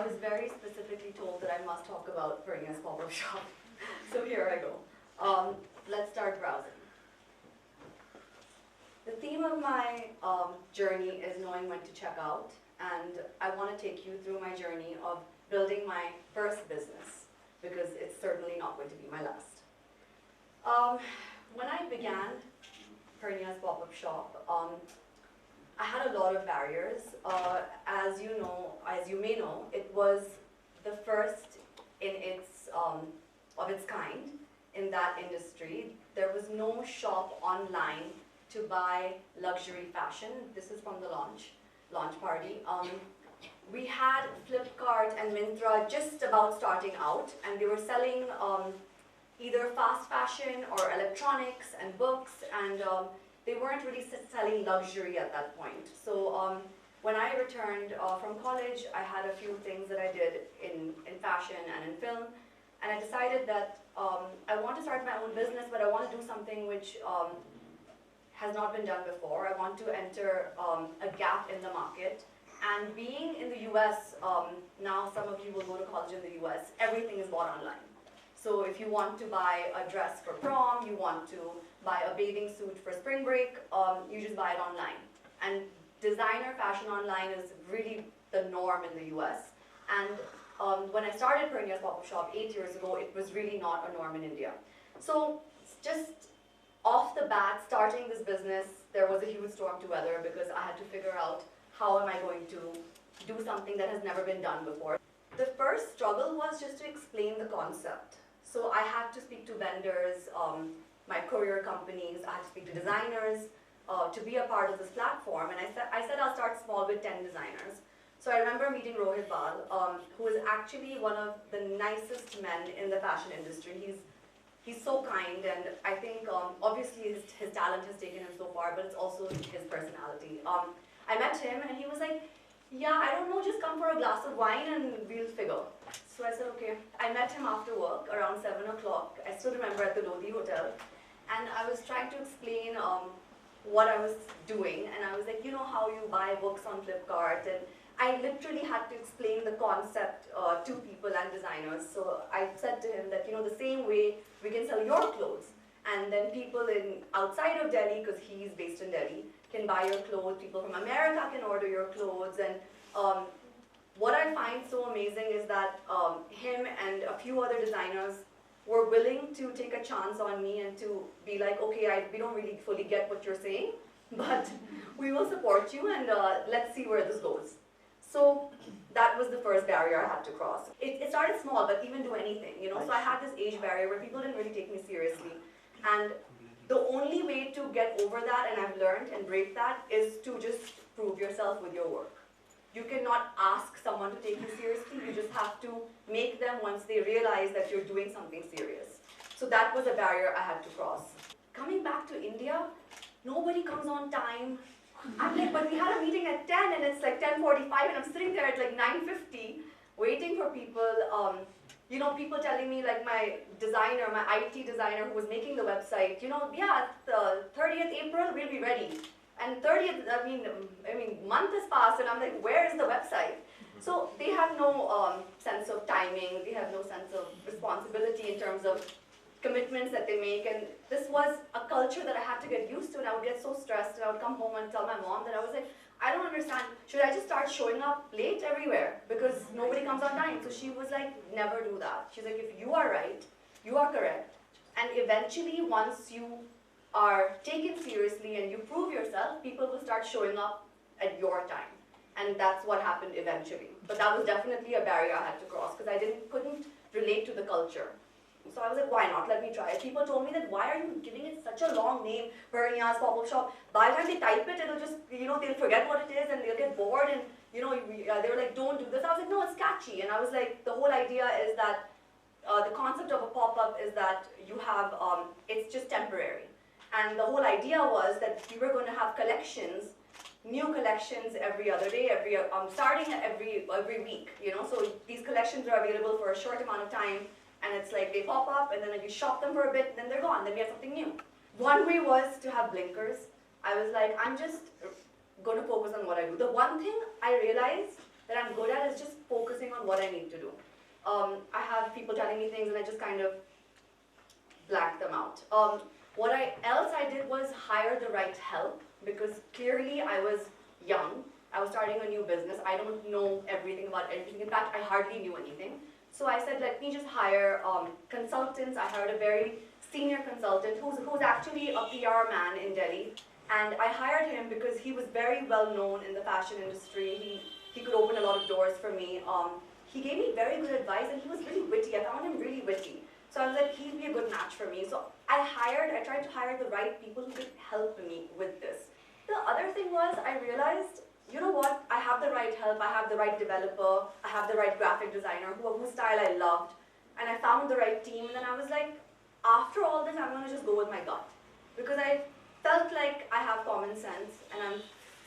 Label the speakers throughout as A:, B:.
A: I was very specifically told that I must talk about Pernia's pop-up shop. So here I go. Let's start browsing. The theme of my journey is knowing when to check out, and I want to take you through my journey of building my first business, because it's certainly not going to be my last. When I began Pernia's pop-up shop, I had a lot of barriers. As you may know, it was the first in its of its kind in that industry. There was no shop online to buy luxury fashion. This is from the launch party. We had Flipkart and Myntra just about starting out, and they were selling either fast fashion or electronics and books, and they weren't really selling luxury at that point. So when I returned from college, I had a few things that I did in fashion and in film, and I decided that I want to start my own business, but I want to do something which has not been done before. I want to enter a gap in the market. And being in the US, now some of you will go to college in the US, everything is bought online. So if you want to buy a dress for prom, you want to buy a bathing suit for spring break, you just buy it online. And designer fashion online is really the norm in the US. And when I started Pernia's pop-up shop 8 years ago, it was really not a norm in India. So just off the bat, starting this business, there was a huge storm to weather because I had to figure out how am I going to do something that has never been done before. The first struggle was just to explain the concept. So I had to speak to vendors, my courier companies, I had to speak to designers to be a part of this platform. And I said I'll start small with 10 designers. So I remember meeting Rohit Bal, who is actually one of the nicest men in the fashion industry. He's so kind, and I think obviously his talent has taken him so far, but it's also his personality. I met him and he was like, yeah, I don't know, just come for a glass of wine and we'll figure. So I said, okay. I met him after work around 7 o'clock. I still remember at the Lodi Hotel. And I was trying to explain what I was doing. And I was like, you know how you buy books on Flipkart? And I literally had to explain the concept to people and designers. So I said to him that, the same way we can sell your clothes. And then people outside of Delhi, because he's based in Delhi, can buy your clothes. People from America can order your clothes. And what I find so amazing is that him and a few other designers were willing to take a chance on me and to be like, okay, we don't really fully get what you're saying, but we will support you and let's see where this goes. So that was the first barrier I had to cross. It started small, but even do anything, So I had this age barrier where people didn't really take me seriously. And the only way to get over that, and I've learned and break that, is to just prove yourself with your work. You cannot ask someone to take you seriously, you just have to make them once they realize that you're doing something serious. So that was a barrier I had to cross. Coming back to India, nobody comes on time. I'm like, but we had a meeting at 10 and it's like 10:45 and I'm sitting there at like 9:50 waiting for people. People telling me, like my designer, my IT designer who was making the website, yeah, the 30th April we'll be ready. And 30th, I mean, month has passed and I'm like, where is the website? So they have no sense of timing, they have no sense of responsibility in terms of commitments that they make, and this was a culture that I had to get used to, and I would get so stressed and I would come home and tell my mom that I was like, I don't understand, should I just start showing up late everywhere because nobody comes on time? So she was like, never do that. She's like, if you are right, you are correct, and eventually once you are taken seriously and you prove yourself, people will start showing up at your time. And that's what happened eventually. But that was definitely a barrier I had to cross because I couldn't relate to the culture. So I was like, why not? Let me try it. People told me that, why are you giving it such a long name, Pernia's pop-up shop? By the time they type it, it'll just, they'll forget what it is and they'll get bored and, they were like, don't do this. I was like, no, it's catchy. And I was like, the whole idea is that the concept of a pop-up is that you have, it's just temporary. And the whole idea was that we were going to have collections, new collections every other day, starting every week, So these collections are available for a short amount of time. And it's like they pop up and then you shop them for a bit, then they're gone, then we have something new. One way was to have blinkers. I was like, I'm just going to focus on what I do. The one thing I realized that I'm good at is just focusing on what I need to do. I have people telling me things and I just kind of blank them out. What else I did was hire the right help, because clearly I was young. I was starting a new business. I don't know everything about anything. In fact, I hardly knew anything. So I said, let me just hire consultants. I hired a very senior consultant who's actually a PR man in Delhi. And I hired him because he was very well known in the fashion industry. He could open a lot of doors for me. He gave me very good advice, and he was really witty. I found him really witty. So I was like, he'd be a good match for me. So I tried to hire the right people who could help me with this. The other thing was, I realized, you know what, I have the right help, I have the right developer, I have the right graphic designer whose style I loved, and I found the right team, and then I was like, after all this, I'm going to just go with my gut. Because I felt like I have common sense, and I'm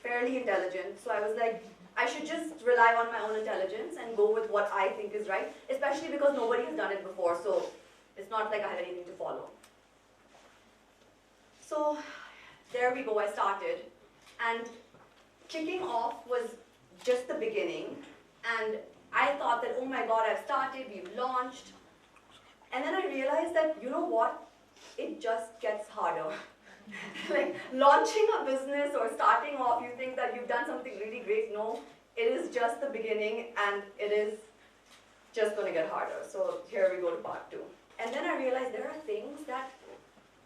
A: fairly intelligent, so I was like, I should just rely on my own intelligence and go with what I think is right, especially because nobody has done it before, so it's not like I have anything to follow. So there we go, I started. And kicking off was just the beginning. And I thought that, oh my God, I've started, we've launched. And then I realized that, you know what? It just gets harder. Like launching a business or starting off, you think that you've done something really great. No, it is just the beginning, and it is just going to get harder. So here we go to part 2. And then I realized there are things that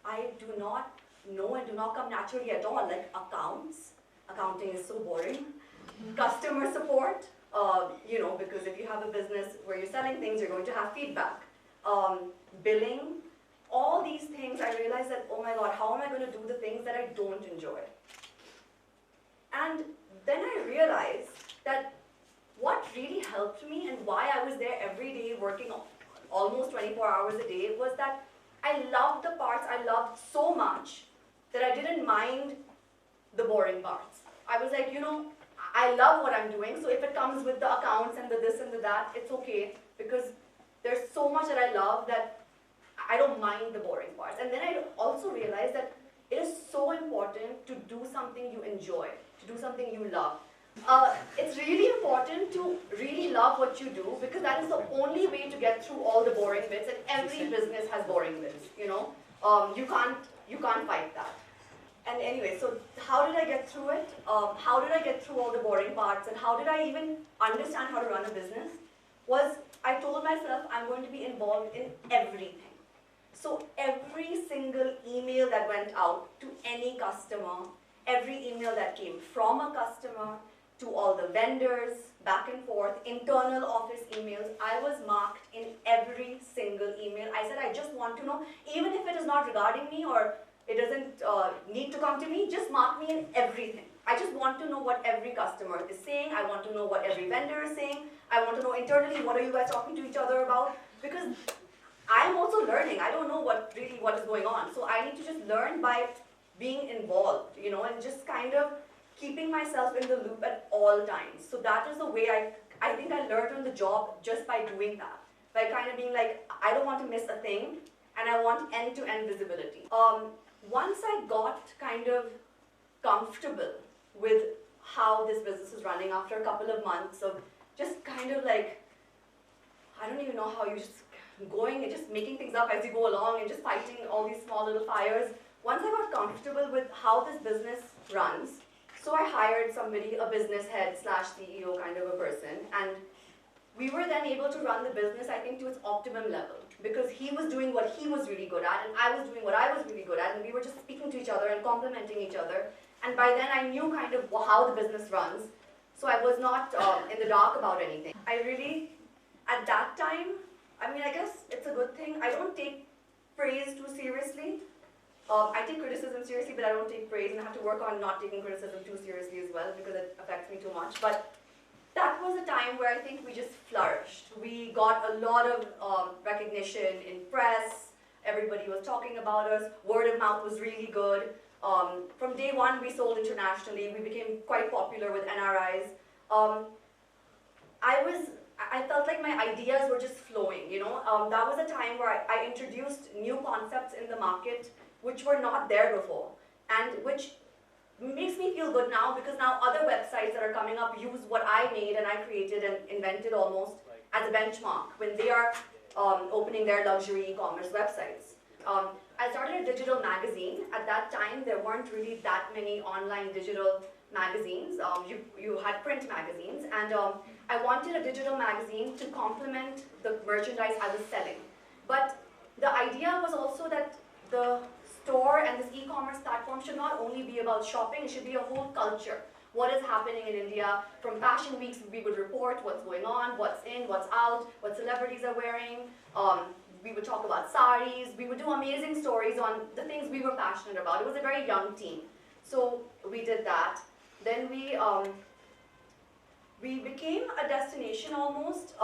A: I do not know and do not come naturally at all, like accounts. Accounting is so boring. Customer support, because if you have a business where you're selling things, you're going to have feedback. Billing, all these things, I realized that, oh my God, how am I going to do the things that I don't enjoy? And then I realized that what really helped me and why I was there every day working almost 24 hours a day was that I loved the parts I loved so much that I didn't mind the boring parts. I was like, I love what I'm doing, so if it comes with the accounts and the this and the that, it's okay, because there's so much that I love that I don't mind the boring parts. And then I also realized that it is so important to do something you enjoy, to do something you love. It's really important to really love what you do, because that is the only way to get through all the boring bits, and every business has boring bits, you can't fight that. And anyway, so how did I get through it? How did I get through all the boring parts, and how did I even understand how to run a business? Was I told myself I'm going to be involved in everything. So every single email that went out to any customer, every email that came from a customer, to all the vendors, back and forth, internal office emails, I was marked in every single email. I said, I just want to know, even if it is not regarding me or it doesn't need to come to me, just mark me in everything. I just want to know what every customer is saying. I want to know what every vendor is saying. I want to know internally, what are you guys talking to each other about? Because I'm also learning. I don't know what is going on. So I need to just learn by being involved, and just kind of keeping myself in the loop at all times. So that is the way I think I learned on the job, just by doing that. By kind of being like, I don't want to miss a thing, and I want end-to-end visibility. Once I got kind of comfortable with how this business is running, after a couple of months of just kind of like, I don't even know how you just going and just making things up as you go along and just fighting all these small little fires. Once I got comfortable with how this business runs, so I hired somebody, a business head / CEO kind of a person, and we were then able to run the business, I think, to its optimum level, because he was doing what he was really good at, and I was doing what I was really good at, and we were just speaking to each other and complementing each other. And by then I knew kind of how the business runs, so I was not in the dark about anything. I really, at that time, I guess it's a good thing. I don't take praise too seriously. I take criticism seriously, but I don't take praise, and I have to work on not taking criticism too seriously as well, because it affects me too much. But that was a time where I think we just flourished. We got a lot of recognition in press. Everybody was talking about us. Word of mouth was really good. From day one, we sold internationally. We became quite popular with NRIs. I felt like my ideas were just flowing, That was a time where I introduced new concepts in the market which were not there before, and which makes me feel good now because now other websites that are coming up use what I made and I created and invented almost as a benchmark when they are opening their luxury e-commerce websites. I started a digital magazine. At that time, there weren't really that many online digital magazines. You had print magazines, and I wanted a digital magazine to complement the merchandise I was selling. But the idea was also that the store and this e-commerce platform should not only be about shopping, it should be a whole culture. What is happening in India? From fashion weeks, we would report what's going on, what's in, what's out, what celebrities are wearing. We would talk about saris. We would do amazing stories on the things we were passionate about. It was a very young team. So we did that. Then we became a destination almost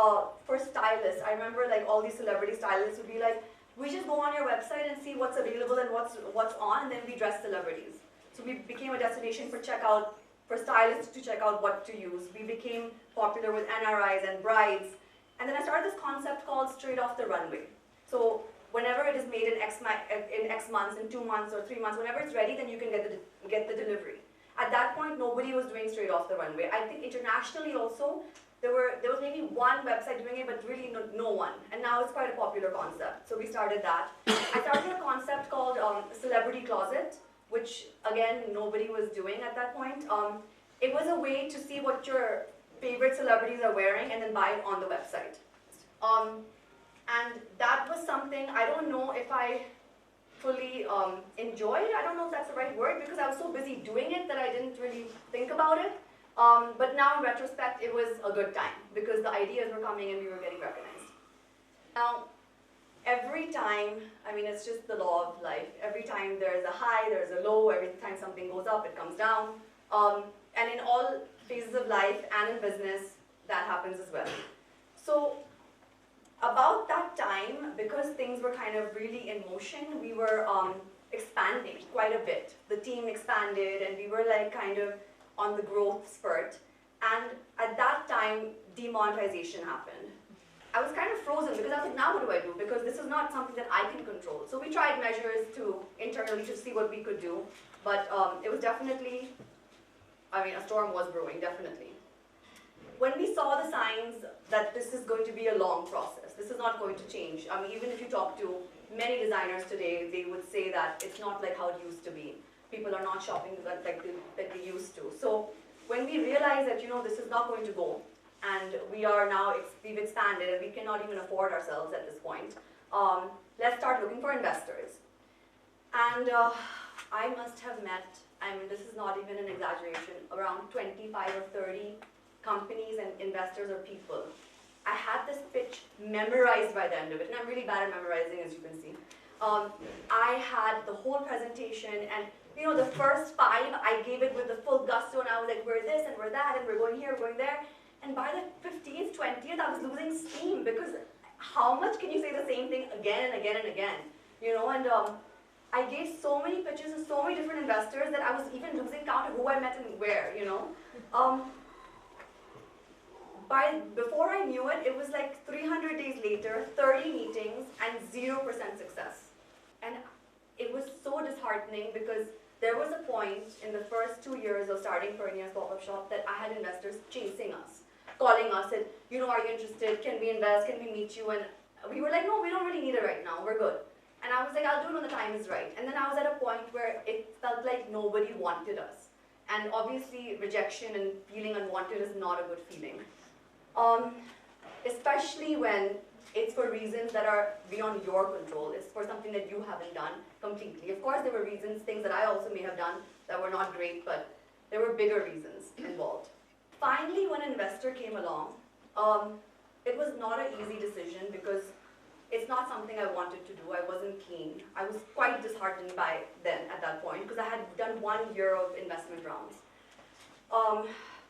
A: for stylists. I remember like all these celebrity stylists would be like, we just go on your website and see what's available and what's on, and then we dress celebrities. So we became a destination for stylists to check out what to use. We became popular with NRIs and brides. And then I started this concept called Straight Off the Runway. So whenever it is made in X months, in 2 months or 3 months, whenever it's ready, then you can get the delivery. At that point, nobody was doing Straight Off the Runway. I think internationally also, there was maybe one website doing it, but really no one. And now it's quite a popular concept. So we started that. I started a concept called Celebrity Closet, which again, nobody was doing at that point. It was a way to see what your favorite celebrities are wearing and then buy it on the website. And that was something, I don't know if I fully enjoyed. I don't know if that's the right word because I was so busy doing it that I didn't really think about it. But now in retrospect, it was a good time because the ideas were coming and we were getting recognized. Now, every time, I mean, it's just the law of life. Every time there's a high, there's a low. Every time something goes up, it comes down. And in all phases of life and in business, that happens as well. So about that time, because things were kind of really in motion, we were expanding quite a bit. The team expanded and we were like kind of on the growth spurt. And at that time, demonetization happened. I was kind of frozen because I was like, now what do I do? Because this is not something that I can control. So we tried measures internally to see what we could do. But it was definitely, I mean, a storm was brewing, definitely. When we saw the signs that this is going to be a long process, this is not going to change. I mean, even if you talk to many designers today, they would say that it's not like how it used to be. People are not shopping like they used to. So when we realized that, this is not going to go, and we've expanded and we cannot even afford ourselves at this point, let's start looking for investors. And I must have met, I mean, this is not even an exaggeration, around 25 or 30 companies and investors or people. I had this pitch memorized by the end of it, and I'm really bad at memorizing, as you can see. I had the whole presentation, and the first 5, I gave it with the full gusto, and I was like, we're this, and we're that, and we're going here, we're going there. And by the 15th, 20th, I was losing steam, because how much can you say the same thing again and again and again? And I gave so many pitches to so many different investors that I was even losing count of who I met and where, Before I knew it, it was like 300 days later, 30 meetings, and 0% success. And it was so disheartening because there was a point in the first 2 years of starting Pernias pop-up shop that I had investors chasing us, calling us, and, are you interested? Can we invest? Can we meet you? And we were like, no, we don't really need it right now. We're good. And I was like, I'll do it when the time is right. And then I was at a point where it felt like nobody wanted us. And obviously, rejection and feeling unwanted is not a good feeling. Especially when it's for reasons that are beyond your control. It's for something that you haven't done completely. Of course, there were reasons, things that I also may have done that were not great, but there were bigger reasons involved. Finally, when an investor came along, it was not an easy decision because it's not something I wanted to do. I wasn't keen. I was quite disheartened by then at that point because I had done 1 year of investment rounds.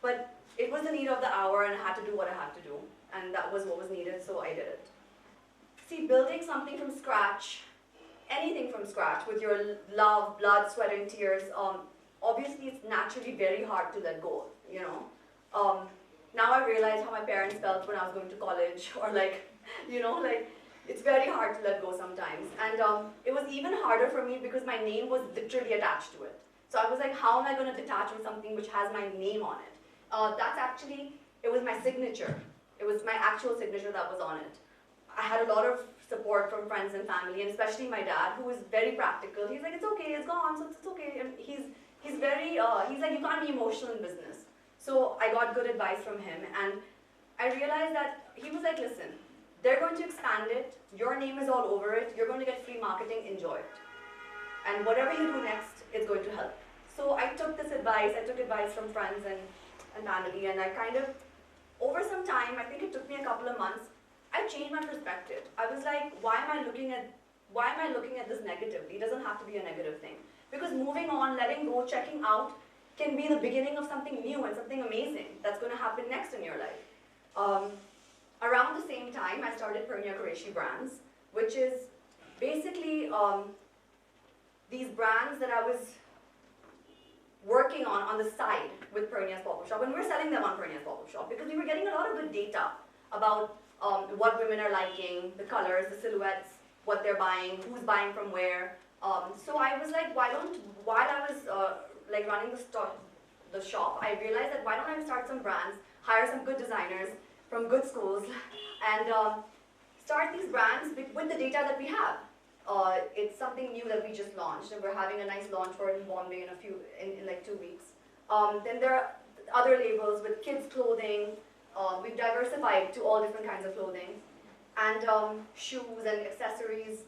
A: But it was the need of the hour and I had to do what I had to do. And that was what was needed, so I did it. See, building something from scratch, anything from scratch, with your love, blood, sweat, and tears, obviously it's naturally very hard to let go, Now I realize how my parents felt when I was going to college, or it's very hard to let go sometimes. And it was even harder for me because my name was literally attached to it. So I was like, how am I going to detach from something which has my name on it? It was my signature. It was my actual signature that was on it. I had a lot of support from friends and family, and especially my dad, who was very practical. He's like, it's okay, it's gone, so it's okay. And he's like, you can't be emotional in business. So I got good advice from him, and I realized that he was like, listen, they're going to expand it, your name is all over it, you're going to get free marketing, enjoy it. And whatever you do next is going to help. So I took this advice, I took advice from friends and family, and I kind of, over some time, I think it took me a couple of months, I changed my perspective. I was like, why am I looking at this negatively? It doesn't have to be a negative thing. Because moving on, letting go, checking out, can be the beginning of something new and something amazing that's going to happen next in your life. Around the same time, I started Pernia Qureshi brands, which is basically these brands that I was working on the side with Pernias Pop-Up Shop, and we're selling them on Pernias Pop-Up Shop because we were getting a lot of good data about what women are liking, the colors, the silhouettes, what they're buying, who's buying from where. So I was like, while I was like running the shop, I realized that why don't I start some brands, hire some good designers from good schools, and start these brands with the data that we have. It's something new that we just launched, and we're having a nice launch for it in Bombay in like 2 weeks. Then there are other labels with kids clothing. We've diversified to all different kinds of clothing, and shoes and accessories.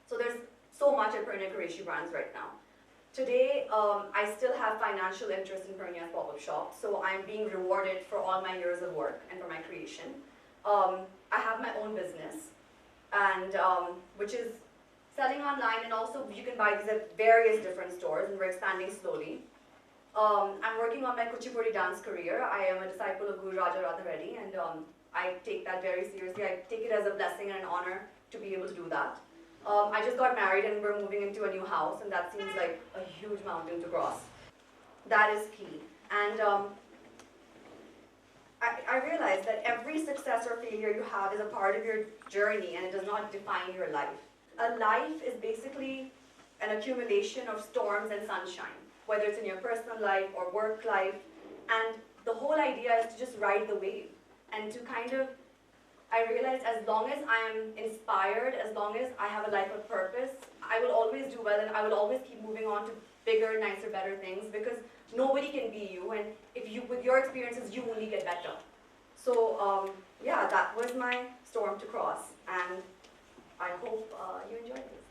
A: So there's so much at Pernia Qureshi brands right now. Today, I still have financial interest in Pernia's pop-up shop, so I'm being rewarded for all my years of work and for my creation. I have my own business, and which is selling online, and also you can buy these at various different stores, and we're expanding slowly. I'm working on my Kuchipudi dance career. I am a disciple of Guru Raja Radha Reddy, and I take that very seriously. I take it as a blessing and an honor to be able to do that. I just got married and we're moving into a new house, and that seems like a huge mountain to cross. That is key. And I realized that every success or failure you have is a part of your journey, and it does not define your life. A life is basically an accumulation of storms and sunshine, whether it's in your personal life or work life. And the whole idea is to just ride the wave and to kind of, I realized as long as I am inspired, as long as I have a life of purpose, I will always do well, and I will always keep moving on to bigger, nicer, better things, because nobody can be you, and if you, with your experiences, you only get better. So yeah, that was my storm to cross, and I hope you enjoyed this.